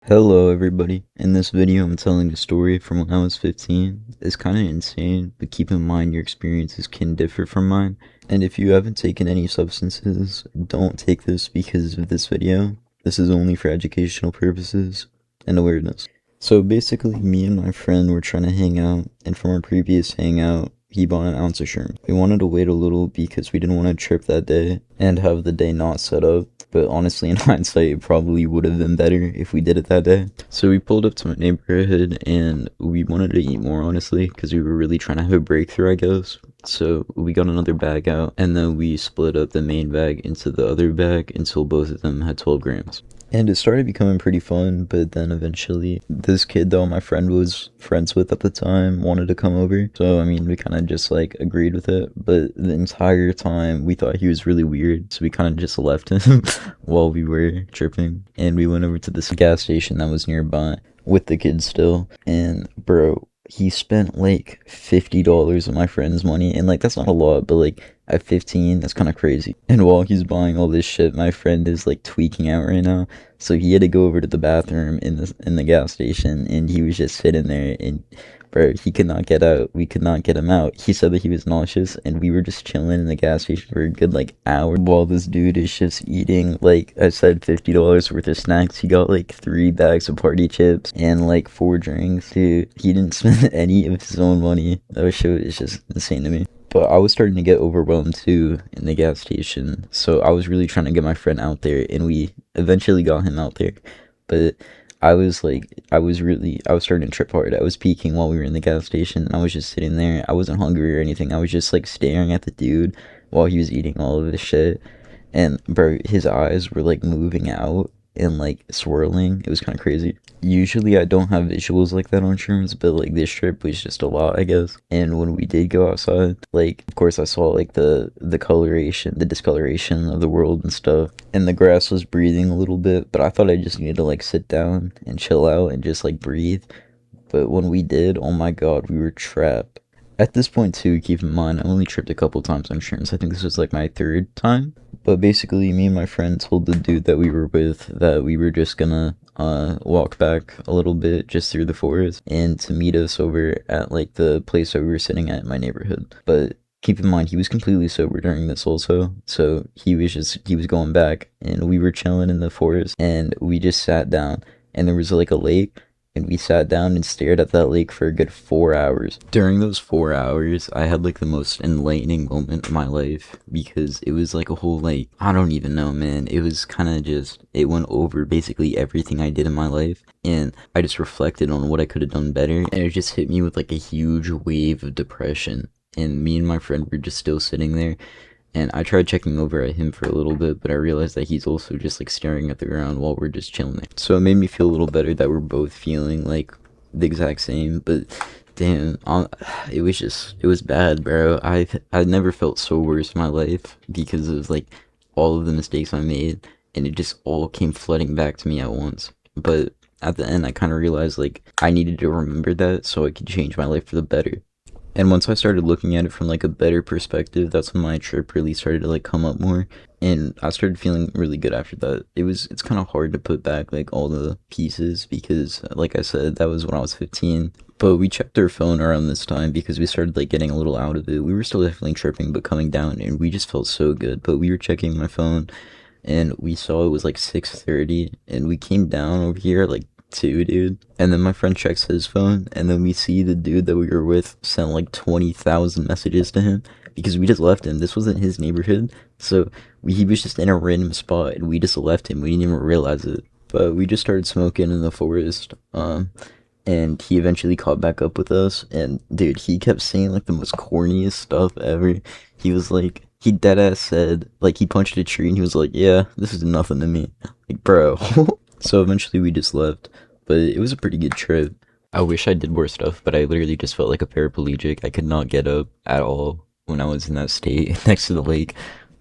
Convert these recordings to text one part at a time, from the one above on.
Hello everybody. In this video I'm telling a story from when I was 15. It's kind of insane, but keep in mind your experiences can differ from mine. And if you haven't taken any substances, don't take this because of this video. This is only for educational purposes and awareness. So basically me and my friend were trying to hang out, and from our previous hangout, he bought an ounce of shrimp. We wanted to wait a little because we didn't want to trip that day and have the day not set up. But honestly, in hindsight, it probably would have been better if we did it that day. So we pulled up to my neighborhood and we wanted to eat more, honestly, because we were really trying to have a breakthrough, I guess. So we got another bag out and then we split up the main bag into the other bag until both of them had 12 grams. And it started becoming pretty fun, but then eventually this kid that my friend was friends with at the time wanted to come over. So, I mean, we kind of just like agreed with it. But the entire time we thought he was really weird. So we kind of just left him while we were tripping. And we went over to this gas station that was nearby with the kid still. And bro, he spent like $50 of my friend's money. And like, that's not a lot, but like, at 15, that's kind of crazy. And while he's buying all this shit, my friend is like tweaking out right now. So he had to go over to the bathroom in the gas station, and he was just sitting there, and bro, he could not get out. We could not get him out. He said that he was nauseous, and we were just chilling in the gas station for a good like hour while this dude is just eating, like I said, $50 worth of snacks. He got like 3 bags of party chips and like 4 drinks. Dude, he didn't spend any of his own money. That shit is just insane to me. But I was starting to get overwhelmed too in the gas station. So I was really trying to get my friend out there, and we eventually got him out there. But I was starting to trip hard. I was peeking while we were in the gas station, and I was just sitting there. I wasn't hungry or anything. I was just like staring at the dude while he was eating all of this shit. And bro, his eyes were like moving out and like swirling. It was kind of crazy. Usually I don't have visuals like that on shrooms, but like this trip was just a lot, I guess. And when we did go outside, like of course I saw like the coloration, the discoloration of the world and stuff. And the grass was breathing a little bit, but I thought I just needed to like sit down and chill out and just like breathe. But when we did, oh my god, we were trapped. At this point too, keep in mind I only tripped a couple times on shrooms. I think this was like my third time. But basically, me and my friend told the dude that we were with that we were just gonna walk back a little bit just through the forest and to meet us over at like the place that we were sitting at in my neighborhood. But keep in mind, he was completely sober during this also. So he was going back, and we were chilling in the forest, and we just sat down, and there was like a lake, and we sat down and stared at that lake for a good 4 hours. During those 4 hours, I had like the most enlightening moment of my life because it was like a whole like, I don't even know, man. It was kind of just, it went over basically everything I did in my life, and I just reflected on what I could have done better, and it just hit me with like a huge wave of depression. And me and my friend were just still sitting there, and I tried checking over at him for a little bit, but I realized that he's also just like staring at the ground while we're just chilling there. So it made me feel a little better that we're both feeling like the exact same. But damn, it was bad, bro. I never felt so worse in my life because of like all of the mistakes I made, and it just all came flooding back to me at once. But at the end, I kind of realized like I needed to remember that so I could change my life for the better. And once I started looking at it from like a better perspective, that's when my trip really started to like come up more. And I started feeling really good after that. It's kind of hard to put back like all the pieces because like I said, that was when I was 15. But we checked our phone around this time because we started like getting a little out of it. We were still definitely tripping, but coming down, and we just felt so good. But we were checking my phone, and we saw it was like 6:30, and we came down over here at like 2, dude. And then my friend checks his phone, and then we see the dude that we were with sent like 20,000 messages to him because we just left him. This wasn't his neighborhood, so he was just in a random spot, and we just left him. We didn't even realize it. But we just started smoking in the forest, and he eventually caught back up with us. And dude, he kept saying like the most corniest stuff ever. He was like, he dead ass said, like, he punched a tree, and he was like, yeah, this is nothing to me. Like, bro. So eventually we just left, but it was a pretty good trip. I wish I did more stuff, but I literally just felt like a paraplegic. I could not get up at all when I was in that state next to the lake.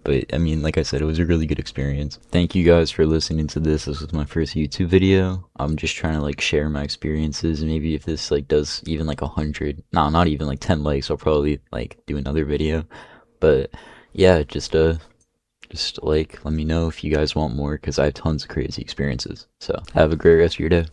But I mean, like I said, it was a really good experience. Thank you guys for listening to this. This was my first YouTube video. I'm just trying to like share my experiences. Maybe if this like does even like 100, nah, not even like 10 likes, I'll probably like do another video. But yeah, just Just like let me know if you guys want more because I have tons of crazy experiences. So have a great rest of your day.